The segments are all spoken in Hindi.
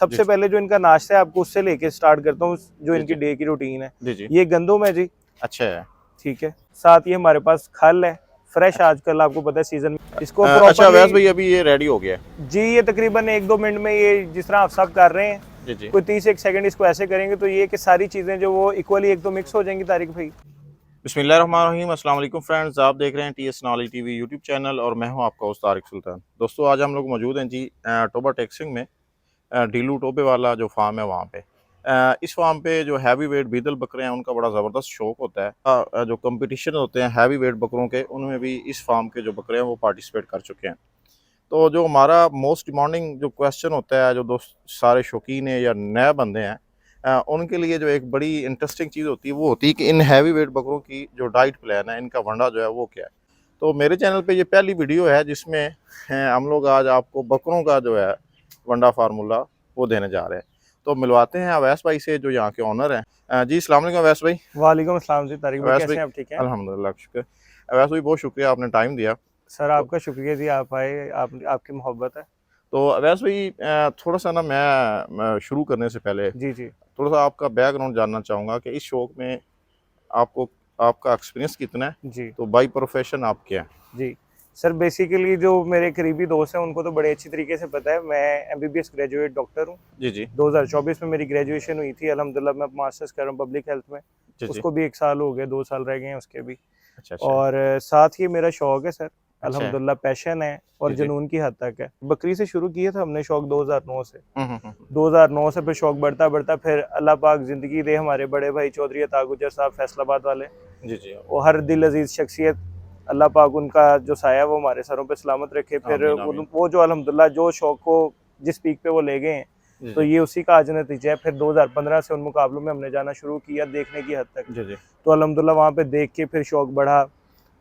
सबसे पहले जो इनका नाश्ता है आपको उससे लेके स्टार्ट करता हूँ, जो इनकी डे की रूटीन है। जी। ये गंदुम है जी। अच्छा है। ठीक है, साथ ही हमारे पास खल है फ्रेश, अच्छा, आजकल आपको पता है सीजन में इसको अच्छा प्रॉपरली। अवैस भाई अभी ये रेडी हो गया है? जी ये तकरीबन 1-2 मिनट में, ये जिस तरह आप सब कर रहे हैं, जी। कोई 30 सेकंड इसको ऐसे करेंगे तो ये कि सारी चीजें जो वो इक्वली एक तो मिक्स हो जाएंगी तारिक भाई। बिस्मिल्लाहिर्रहमानिर्रहीम, अस्सलाम वालेकुम फ्रेंड्स, आप देख रहे हैं TS Knowledge TV YouTube channel और मैं हूं आपका होस्ट तारिक सुल्तान। दोस्तों आज हम लोग मौजूद हैं जी टोबा टेक्सिंग में, ढीलू टोबे वाला जो फार्म है वहाँ पे। इस फार्म पे जो हैवी वेट बीदल बकरे हैं उनका बड़ा ज़बरदस्त शौक होता है। जो कंपटीशन होते हैं हैवी वेट बकरों के, उनमें भी इस फार्म के जो बकरे हैं वो पार्टिसिपेट कर चुके हैं। तो जो हमारा मोस्ट डिमांडिंग जो क्वेश्चन होता है, जो दोस्त सारे शौकीन है या नए बंदे हैं, उनके लिए जो एक बड़ी इंटरेस्टिंग चीज़ होती है वो होती है कि इन हैवी वेट बकरों की जो डाइट प्लान है, इनका वंडा जो है वो क्या है। तो मेरे चैनल पे ये पहली वीडियो है जिसमें हम लोग आज आपको बकरों का जो है वंडा फार्मूला वो देने जा रहे हैं। तो मिलवाते हैं अवैस भाई से जो यहाँ के ऑनर हैं। जी अस्सलाम वालेकुम अवैस भाई। वालेकुम अस्सलाम जी तारिक भाई, अवैस भाई कैसे हैं आप? ठीक हैं अल्हम्दुलिल्लाह शुक्र। अवैस भाई बहुत शुक्रिया, आपने टाइम दिया। सर? तो आपका शुक्रिया जी, आप आए, आप आपकी मोहब्बत है। तो अवैस भाई थोड़ा सा ना मैं शुरू करने से पहले जी जी थोड़ा सा आपका बैकग्राउंड जानना चाहूँगा कि इस शौक में आपको आपका एक्सपीरियंस कितना है, जी तो बाई प्रोफेशन आप क्या हैं? जी सर, बेसिकली जो मेरे करीबी दोस्त हैं उनको तो बड़े अच्छी तरीके से पता है, मैं एमबीबीएस ग्रेजुएट डॉक्टर हूँ। जी 2024 में मेरी ग्रेजुएशन हुई थी, अल्हम्दुलिल्लाह मैं मास्टर्स कर रहा हूँ पब्लिक हेल्थ में। जी। उसको भी 1 साल हो गए, 2 साल रह गए हैं उसके भी। अच्छा और साथ ही मेरा शौक है सर, अच्छा है। अल्हम्दुलिल्लाह पैशन है और जी। जुनून की हद तक है। बकरी से शुरू किया था हमने शौक 2009 से। हम्म। 2009 से फिर शौक बढ़ता बढ़ता फिर अल्लाह पाक ज़िंदगी दे, हमारे बड़े भाई चौधरी अता गुजर साहब फैसलाबाद वाले, जी वो हर दिल अजीज़ शख्सियत, अल्लाह पाक उनका जो साया वो हमारे सरों पे सलामत रखे। फिर आमीन आमीन। वो जो अल्हम्दुलिल्लाह जो शौक को जिस पीक पे वो ले गए हैं, तो जी ये उसी का आज नतीजा है। फिर 2015 से उन मुकाबलों में हमने जाना शुरू किया देखने की हद तक। जी। तो अल्हम्दुलिल्लाह वहाँ पे देख के फिर शौक बढ़ा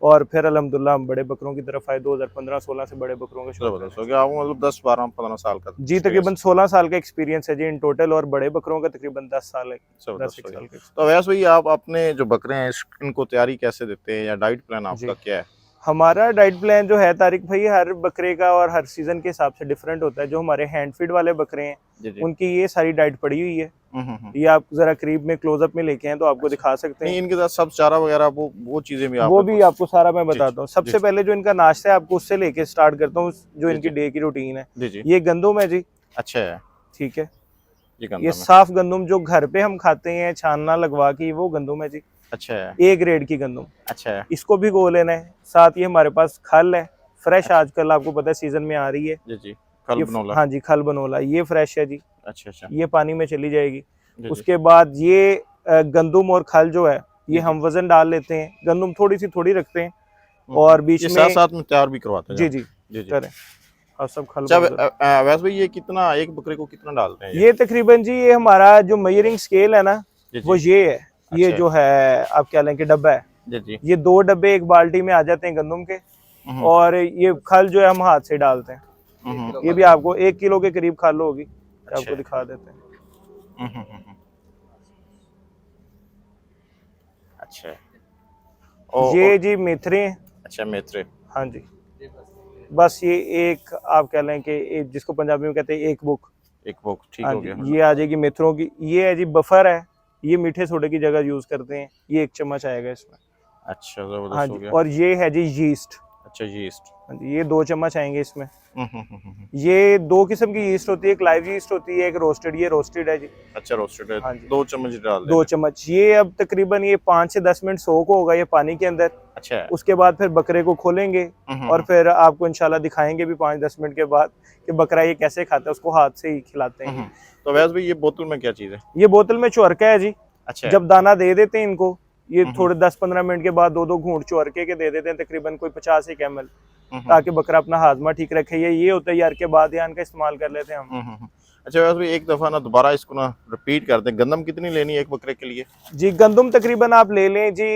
और फिर अल्हम्दुलिल्लाह हम बड़े बकरों की तरफ आए। 2015-16 से बड़े बकरों का शौक ज़बरदस्त है। हो गया आपको, मतलब 10 12 15 साल का जी एक्सपीरियंस। तकरीबन 16 साल का एक्सपीरियंस है जी इन टोटल, और बड़े बकरों का तकरीबन 10 साल है। 10 ज़बरदस्त एक हो गया। साल का तो वैसे भाई आप अपने जो बकरे हैं इनको तैयारी कैसे देते हैं, या डाइट प्लान आपका जी, क्या है? हमारा डाइट प्लान जो है तारिक भाई, हर बकरे का और हर सीज़न के हिसाब से डिफरेंट होता है। जो हमारे हैंड फीड वाले बकरे हैं जी। उनकी ये सारी डाइट पड़ी हुई है। हम्म। ये आप ज़रा करीब में क्लोजअप में लेके हैं तो आपको अच्छा, दिखा सकते नहीं हैं। इनके साथ सब चारा वगैरह वो चीज़ें भी वो आपने भी कुछ? आपको सारा मैं जी बताता हूँ। जी सबसे पहले जो इनका नाश्ता है आपको उससे लेके स्टार्ट करता हूँ, जो इनकी जी डे की रूटीन है। जी। ये गंदुम है जी। अच्छा है। ठीक है, ये ये गंदम है। साफ गंदुम जो घर पे हम खाते हैं छानना लगवा के, वो गंदुम है जी। अच्छा है। ए ग्रेड की गंदुम, अच्छा है। इसको भिगो लेना है। साथ ही हमारे पास खल है फ्रेश, अच्छा। आजकल आपको पता है सीजन में आ रही है। जी कल ये बनोला। हाँ जी, खल बनोला ये फ्रेश है जी। अच्छा। ये पानी में चली जाएगी। जी उसके बाद ये गंदुम और खल जो है ये जी। हम वजन डाल लेते हैं। गंदुम थोड़ी सी थोड़ी रखते हैं हम्म। और बीच ये साथ में। साथ में तैयार भी करवाते हैं जी आप? जी जी। करें, और सब खल अच्छा बहुत जरूरी। वैसे भाई ये कितना, एक बकरे को कितना डालते हैं ये? ये तकरीबन जी, ये हमारा जो मेजरिंग स्केल है ना, वो जी। ये है। ये अच्छा है। जो है आप क्या लें कि डब्बा है, जी। ये 2 डब्बे एक बाल्टी में आ जाते हैं गंदुम के। हम्म और ये खल जो है हम हाथ से डालते हैं। ये भी आपको 1 किलो के करीब खल होगी, अच्छा आपको है। दिखा देते हैं। हम्म। अच्छा है। और ये जी मेथरे हैं। अच्छा मेथरे। हाँ जी, बस ये एक आप कह लें कि जिसको पंजाबी में कहते हैं एक बुक। एक वो ठीक हाँ हो जी, गया। ये आ जाएगी मेथरों की। ये है जी बफर है, ये मीठे सोडे की जगह यूज करते हैं। ये 1 चम्मच आएगा इसमें। अच्छा हाँ ज़बरदस्त हो जी, गया। और ये है जी यीस्ट। अच्छा यीस्ट। हाँ जी, ये 2 चम्मच आएंगे इसमें। हम्म। ये 2 किस्म की यीस्ट होती है, एक लाइव यीस्ट होती है, एक रोस्टेड। ये रोस्टेड है जी। अच्छा रोस्टेड है। हाँ जी, 2 चम्मच डाल 2 देना। चम्मच। ये अब तकरीबन ये 5 से 10 मिनट सोक होगा ये पानी के अंदर। अच्छा है। उसके बाद फिर बकरे को खोलेंगे और फिर आपको इंशाल्लाह दिखाएंगे भी 5-10 मिनट के बाद कि बकरा ये कैसे खाता है। उसको हाथ से ही खिलाते हैं। तो वैसे भाई ये बोतल में क्या चीज़ है? ये बोतल में चुरका है जी। अच्छा है। जब दाना दे देते हैं इनको, ये थोड़े 10-15 मिनट के बाद 2-2 घूंट चुरके के दे देते हैं, तकरीबन कोई 50 ml, ताकि बकरा अपना हाजमा ठीक रखे। ये होता है यार के बाद यान का इस्तेमाल कर लेते हैं हम। अच्छा वैसे भाई एक दफ़ा ना दोबारा इसको ना रिपीट कर दें, गंदम कितनी लेनी है एक बकरे के लिए? जी गंदुम तकरीबन आप ले लें जी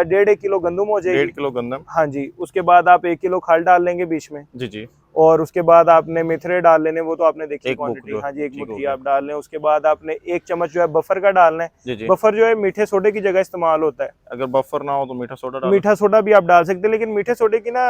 1.5 किलो गंदुम हो जाएगी। 1.5 किलो गंदम। हाँ जी, उसके बाद आप 1 किलो खल डाल लेंगे बीच में। जी। और उसके बाद आपने मेथरे डाल लेने, वो तो आपने देखी एक बुक क्वांटिटी। जो हाँ जी, एक ठीक हो मुट्ठी गया। आप डाल लें। उसके बाद आपने 1 चम्मच जो है बफर का डालना है। जी जी। बफर जो है मीठे सोडे की जगह इस्तेमाल होता है। अगर बफर ना हो तो मीठा सोडा डालो। मीठा सोडा भी आप डाल सकते हैं, लेकिन मीठे सोडे की ना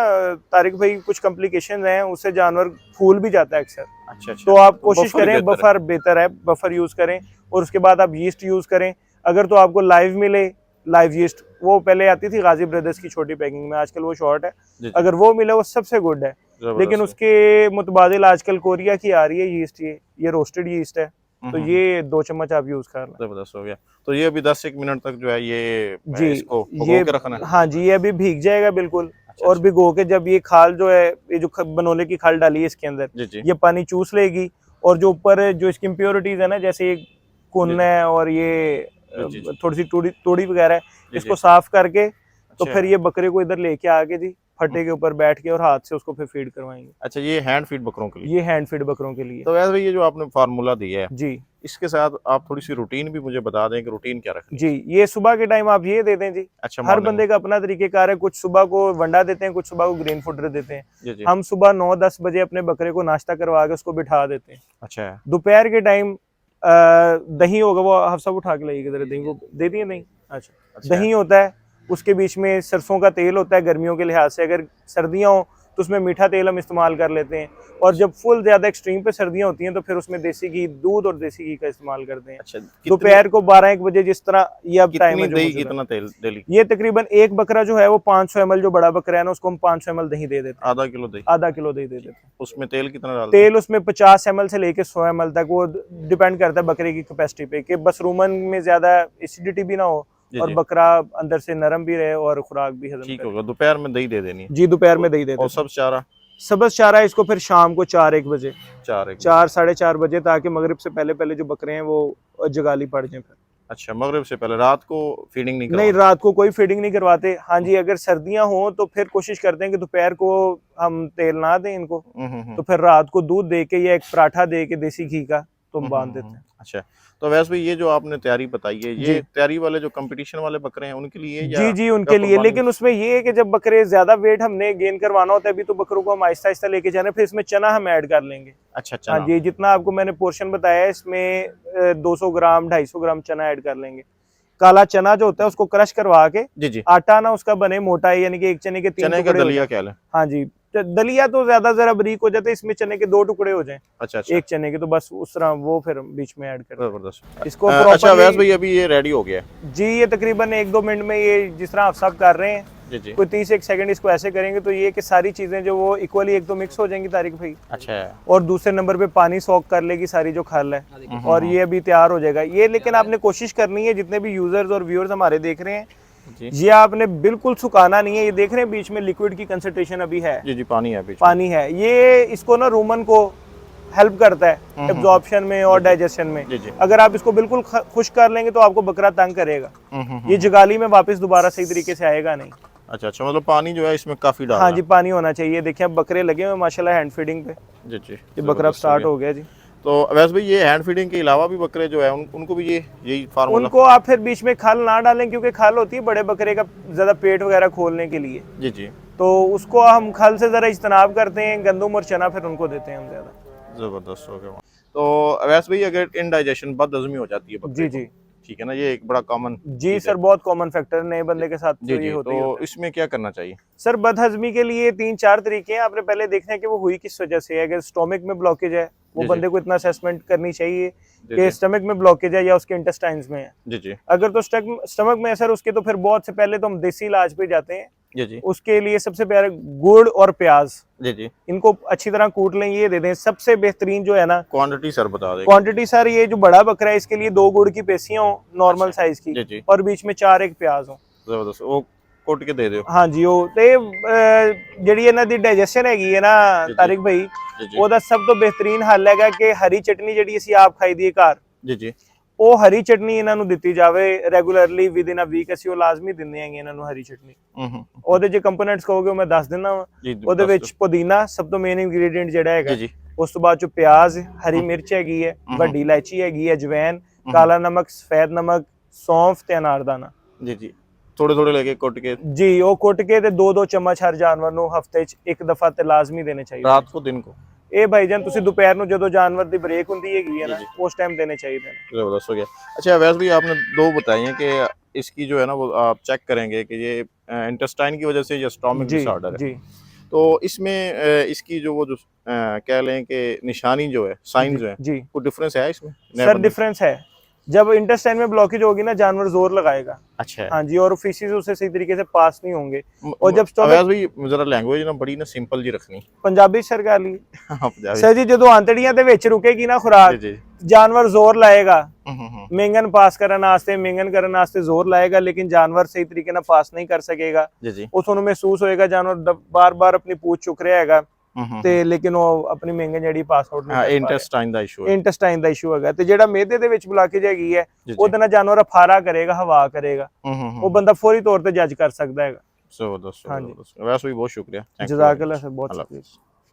तारिक भाई कुछ कॉम्प्लिकेशन हैं, उससे जानवर फूल भी जाता है अक्सर। अच्छा अच्छा। तो आप कोशिश बफर ही करें बेहतर है। बफर बेहतर है, बफर यूज करें। और उसके बाद आप यीस्ट यूज करें। अगर तो आपको लाइव मिले, लाइव यीस्ट, वो पहले आती थी गाजी ब्रदर्स की छोटी पैकिंग में, आजकल वो शॉर्ट है। जी जी। अगर वो मिले वो सबसे गुड है। लेकिन जबरदस्त। उसके मुतबादिल आजकल कोरिया की आ रही है यीस्ट, ये रोस्टेड यीस्ट है। तो ये 2 चम्मच आप यूज कर लें। जबरदस्त हो गया। तो ये अभी 10-1 मिनट तक जो है ये जी इसको ये, भिगो के रखना है। हाँ जी, ये अभी भीग जाएगा बिल्कुल। अच्छा और अच्छा। भिगो के जब ये खाल जो है, ये जो बनोले की खाल डाली है इसके अंदर, जी जी। ये पानी चूस लेगी। और जो ऊपर जो इसकी इम्प्योरिटीज है ना, जैसे ये जी कुन जी। है और ये जी जी जी। थोड़ी सी तोड़ी तोड़ी वगैरह है, जी जी। इसको साफ करके तो अच्छा फिर ये बकरे को इधर लेके आके जी फटे के ऊपर बैठ के और हाथ से उसको फिर फीड करवाएंगे। अच्छा, ये हैंड फीड बकरों के लिए। ये हैंड फीड बकरों के लिए। तो वैसे भाई ये जो आपने फार्मूला दिया है, जी इसके साथ आप थोड़ी सी रूटीन भी मुझे बता दें कि रूटीन क्या रखनी जी, है। ये सुबह के टाइम आप ये दे दें जी। अच्छा, हर मॉर्निंग में। बंदे का अपना तरीकेकार है, कुछ सुबह को वंडा देते हैं, कुछ सुबह को ग्रीन फूडर देते हैं। जी जी। हम सुबह 9-10 बजे अपने बकरे को नाश्ता करवा के उसको बिठा देते हैं। अच्छा। दोपहर के टाइम दही होगा, वो हफ्सा उठा के लाइएगा जरा, दही वो दे दिए नहीं। अच्छा, अच्छा। दही होता है, उसके बीच में सरसों का तेल होता है गर्मियों के लिहाज से। अगर सर्दियाँ हो तो उसमें मीठा तेल हम इस्तेमाल कर लेते हैं। और जब फुल ज्यादा एक्सट्रीम पे सर्दियाँ होती हैं तो फिर उसमें देसी घी, दूध और देसी घी का इस्तेमाल करते हैं। अच्छा, दोपहर को 12-1 बजे जिस तरह ये अब टाइम कितनी है जो दही मौजूद है, कितना तेल डेली? ये तकरीबन एक बकरा जो है वो 500 ml, जो बड़ा बकरा है ना उसको हम 500 ml दही दे देते हैं। आधा किलो दही। आधा किलो दही दे देते हैं। उसमें तेल कितना डालते हैं? तेल उसमें 50 ml से लेके 100 ml तक, वो डिपेंड करता है बकरे की कैपेसिटी पे, कि बस रूमन में ज्यादा एसिडिटी भी ना हो जी और जी। बकरा अंदर से नरम भी रहे और खुराक भी हजम ठीक करे। होगा। दोपहर में दही दे देनी है। जी, दोपहर में दही दे और देते हैं। सब चारा सब्ज चारा इसको फिर शाम को 4-1 बजे, 4-1 बजे। 4-4:30 बजे, ताकि मगरिब से पहले पहले जो बकरे हैं वो जगाली पड़ जाए। फिर अच्छा, मगरिब से पहले रात को फीडिंग नहीं नहीं, करवानी? रात को कोई फीडिंग नहीं करवाते। हाँ जी, अगर सर्दियां हो तो फिर कोशिश करते हैं कि दोपहर को हम तेल ना दें इनको, तो फिर रात को दूध दे के या एक पराठा दे के देसी घी का तो हम बांध देते हैं। अच्छा, तो वैसे भी ये जो आपने तैयारी बताई है, जी ये तैयारी वाले जो कंपटीशन वाले बकरे हैं उनके लिए या जी जी, या उनके लिए। कुर्बानी? लेकिन उसमें ये है कि जब बकरे ज्यादा वेट हमने गेन करवाना होता है अभी, तो बकरों को हम आहिस्ता आहिस्ता लेके जाना, फिर इसमें चना हम ऐड कर लेंगे। अच्छा, हाँ चना। जी, जितना आपको मैंने पोर्शन बताया है इसमें 200 ग्राम 250 ग्राम चना ऐड कर लेंगे। काला चना जो होता है उसको क्रश करवा के, जी जी। आटा ना उसका बने मोटा है, यानी कि एक चने के 3 चने का टुकड़े हो दलिया जाएं। क्या लें? हाँ जी, दलिया तो ज्यादा जरा बारीक हो जाता है, इसमें चने के 2 टुकड़े हो जाएं, अच्छा अच्छा। एक चने के, तो बस उस तरह वो फिर बीच में ऐड कर दें जबरदस्त। इसको अच्छा प्रॉपर्ली। वैसे भाई अभी ये रेडी हो गया है? जी, ये तकरीबन 1-2 मिनट में, ये जिस तरह आप सब कर रहे हैं, जी जी। कोई 30-1 सेकंड इसको ऐसे करेंगे तो ये कि सारी चीजें जो वो इक्वली एक तो मिक्स हो जाएंगी तारिक भाई। अच्छा है। और दूसरे नंबर पे पानी सोक कर लेगी सारी जो खाल है, और ये अभी तैयार हो जाएगा ये। लेकिन आपने कोशिश करनी है, जितने भी यूजर्स और व्यूअर्स हमारे देख रहे हैं, जी ये आपने बिल्कुल सुखाना नहीं है। ये देख रहे हैं बीच में लिक्विड की कंसंट्रेशन अभी है, जी जी, पानी है बीच में। पानी है। ये इसको ना रूमन को हेल्प करता है एब्जॉर्प्शन में और डाइजेशन में। जी जी। अगर आप इसको बिल्कुल खुश कर लेंगे तो आपको बकरा तंग करेगा, ये जगाली में वापस दोबारा सही तरीके से आएगा नहीं। अच्छा अच्छा, मतलब पानी जो है इसमें काफी डालना हाँ है। जी, पानी होना चाहिए। देखिए अब बकरे लगे हुए माशाल्लाह हैंड फीडिंग पे, जी जी। ये बकरा स्टार्ट हो गया जी। तो वैसे भाई ये हैंड फीडिंग के अलावा भी बकरे जो है उनको भी यही फार्मूला? उनको आप फिर बीच में खाल ना डालें, क्योंकि खाल होती है बड़े बकरे का ज्यादा पेट वगैरह खोलने के लिए, जी जी। तो उसको हम खाल से जरा इज्तनाब करते हैं। गंदम और चना फिर उनको देते हैं हम ज्यादा। जबरदस्त हो गया। तो वैसे भाई अगर इनडाइजेशन बदहजमी हो जाती है जी बकरे को, जी ठीक है ना, ये एक बड़ा कॉमन जी सर, बहुत कॉमन फैक्टर नए बंदे के साथ जी तो ये जी। होता ही तो होता है। इसमें क्या करना चाहिए? सर, बदहजमी के लिए 3-4 तरीके हैं। आपने पहले देखना है कि वो हुई किस वजह से है। अगर स्टोमक में ब्लॉकेज है, वो जी, जी। बंदे को इतना असेसमेंट करनी चाहिए जी, कि जी। स्टमक में ब्लॉकेज है या उसके इंटेस्टाइन्स में है। जी जी। अगर तो स्टमक में है सर उसके, तो फिर बहुत से पहले तो हम देसी इलाज पे जाते हैं। जी जी। उसके लिए सबसे पहले गुड़ और प्याज, जी जी। इनको अच्छी तरह कूट लें, ये दे दें। सबसे बेहतरीन जो है ना क्वांटिटी सर बता दें। क्वांटिटी सर, ये जो बड़ा बकरा है इसके लिए 2 गुड़ की पेसियां हो नॉर्मल अच्छा। साइज जी की, जी। और बीच में 4 प्याज हो। जबरदस्त, वो कोट के दे दो। हाँ जी, ਉਹ ਤੇ ਜਿਹੜੀ ਇਹਨਾਂ ਦੀ ਡਾਈਜੈਸ਼ਨ ਹੈਗੀ ਹੈ ਨਾ जी जी। ਤਾਰਿਕ ਭਾਈ, जी जी। ਉਹਦਾ ਸਭ ਤੋਂ ਬਿਹਤਰੀਨ ਹੱਲ ਹੈਗਾ ਕਿ ਹਰੀ ਚਟਨੀ ਜਿਹੜੀ ਅਸੀਂ ਆਪ ਖਾਈਦੀ ਹੈ ਘਰ, जी जी। ਉਹ ਹਰੀ ਚਟਨੀ ਇਹਨਾਂ ਨੂੰ ਦਿੱਤੀ ਜਾਵੇ ਰੈਗੂਲਰਲੀ ਵਿਦਿਨ ਅ ਵੀਕ। ਅਸੀਂ ਉਹ ਲਾਜ਼ਮੀ ਦਿੰਦੇ ਹੈਗੇ ਇਹਨਾਂ ਨੂੰ ਹਰੀ ਚਟਨੀ। ਉਹਦੇ ਜੇ ਕੰਪੋਨੈਂਟਸ ਕਹੋਗੇ ਉਹ ਮੈਂ ਦੱਸ ਦਿੰਦਾ ਵਾਂ। जी ਉਹਦੇ दस ਵਿੱਚ ਪੁਦੀਨਾ ਸਭ ਤੋਂ ਮੇਨ ਇੰਗਰੀਡੀਐਂਟ ਜਿਹੜਾ दो। ਹੈਗਾ, जी जी। ਉਸ ਤੋਂ ਬਾਅਦ ਚ ਪਿਆਜ਼, ਹਰੀ ਮਿਰਚ ਹੈਗੀ ਹੈ, ਵੱਡੀ ਇਲਾਇਚੀ ਹੈਗੀ ਹੈ, ਅਜਵੈਨ, ਕਾਲਾ ਨਮਕ, ਸਫੈਦ ਨਮਕ, ਸੌਂਫ ਤੇ ਅਨਾਰਦਾਨਾ। जी जी। ਥੋੜੇ ਥੋੜੇ ਲੈ ਕੇ ਕੁੱਟ ਕੇ जी वो कुट के ते 2-2 चम्मच हर जानवर ਨੂੰ ਹਫਤੇ 'ਚ ਇੱਕ ਦਫਾ ਤੇ ਲਾਜ਼ਮੀ ਦੇਣੇ ਚਾਹੀਦੇ ਰਾਤ को दिन को ਇਹ ਭਾਈਜਾਨ ਤੁਸੀਂ ਦੁਪਹਿਰ ਨੂੰ ਜਦੋਂ ਜਾਨਵਰ ਦੀ ਬ੍ਰੇਕ ਹੁੰਦੀ ਹੈਗੀ ਹੈ ਨਾ ਉਸ ਟਾਈਮ ਦੇਣੇ ਚਾਹੀਦੇ ਨੇ जबरदस्त हो गया। अच्छा अवैस भाई आपने दो बताई हैं कि इसकी जो है ना वो आप चेक करेंगे कि ये इंटेस्टाइन की वजह से या स्टोमिक जी डिसऑर्डर है, जी तो इसमें इसकी जो वो जो कह लें कि निशानी जो है साइन जो है जी कोई डिफरेंस है इसमें सर डिफरेंस है जब इंटेस्टाइन में ब्लॉकेज होगी ना जानवर जोर लगाएगा अच्छा है। हाँ जी और फीसिस उसे सही तरीके से पास नहीं होंगे और जब अवैस भाई जरा लैंग्वेज ना बड़ी ना सिंपल जी रखनी पंजाबी सर कर ली पंजाबी सर जी ਜਦੋਂ ਆਂਤੜੀਆਂ ਦੇ ਵਿੱਚ ਰੁਕੇਗੀ ਨਾ ਖੁਰਾਕ जी ਜਾਨਵਰ ਜ਼ੋਰ ਲਾਏਗਾ जी ਮੇਂਗਨ ਪਾਸ ਕਰਨ ਵਾਸਤੇ ਮੇਂਗਨ ਕਰਨ ਵਾਸਤੇ ਜ਼ੋਰ ਲਾਏਗਾ ਲੇਕਿਨ ਜਾਨਵਰ ਸਹੀ ਤਰੀਕੇ ਨਾਲ ਪਾਸ ਨਹੀਂ ਕਰ ਸਕੇਗਾ जी जी ਉਹ ਤੁਹਾਨੂੰ ਮਹਿਸੂਸ ਹੋਏਗਾ ਜਾਨਵਰ ਬਾਰ-ਬਾਰ ਆਪਣੀ ਪੂਛ ਚੁੱਕ ਰਿਹਾ ਹੈਗਾ ਤੇ ਲੇਕਿਨ ਉਹ ਆਪਣੀ ਮੇਂਗਨ ਜਿਹੜੀ ਪਾਸ ਆਊਟ ਨਹੀਂ ਕਰ ਪਾ ਰਿਹਾ इंटेस्टाइन ਦਾ ਇਸ਼ੂ ਹੈ। ਇੰਟੈਸਟਾਈਨ ਦਾ ਇਸ਼ੂ ਹੈਗਾ ਤੇ ਜਿਹੜਾ ਮਿਹਦੇ ਦੇ ਵਿੱਚ ਬਲਾਕੇਜ ਹੈਗੀ ਹੈ ਜੀ, ਜੀ। ਉਹਦੇ ਨਾਲ ਜਾਨਵਰ ਅਫਾਰਾ ਕਰੇਗਾ ਹਵਾ ਕਰੇਗਾ ਉਹ ਬੰਦਾ ਫੌਰੀ ਤੌਰ ਤੇ ਜੱਜ ਕਰ ਸਕਦਾ ਹੈਗਾ ਜ਼ਬਰਦस्त हाँ जी। ਜ਼ਬਰਦस्त। वैसे भी बहुत शुक्रिया, थैंक यू। ਜਜ਼ਾਕੱਲਾ ਸਰ ਬਹੁਤ अल्लाह ਸ਼ੁਕਰੀਆ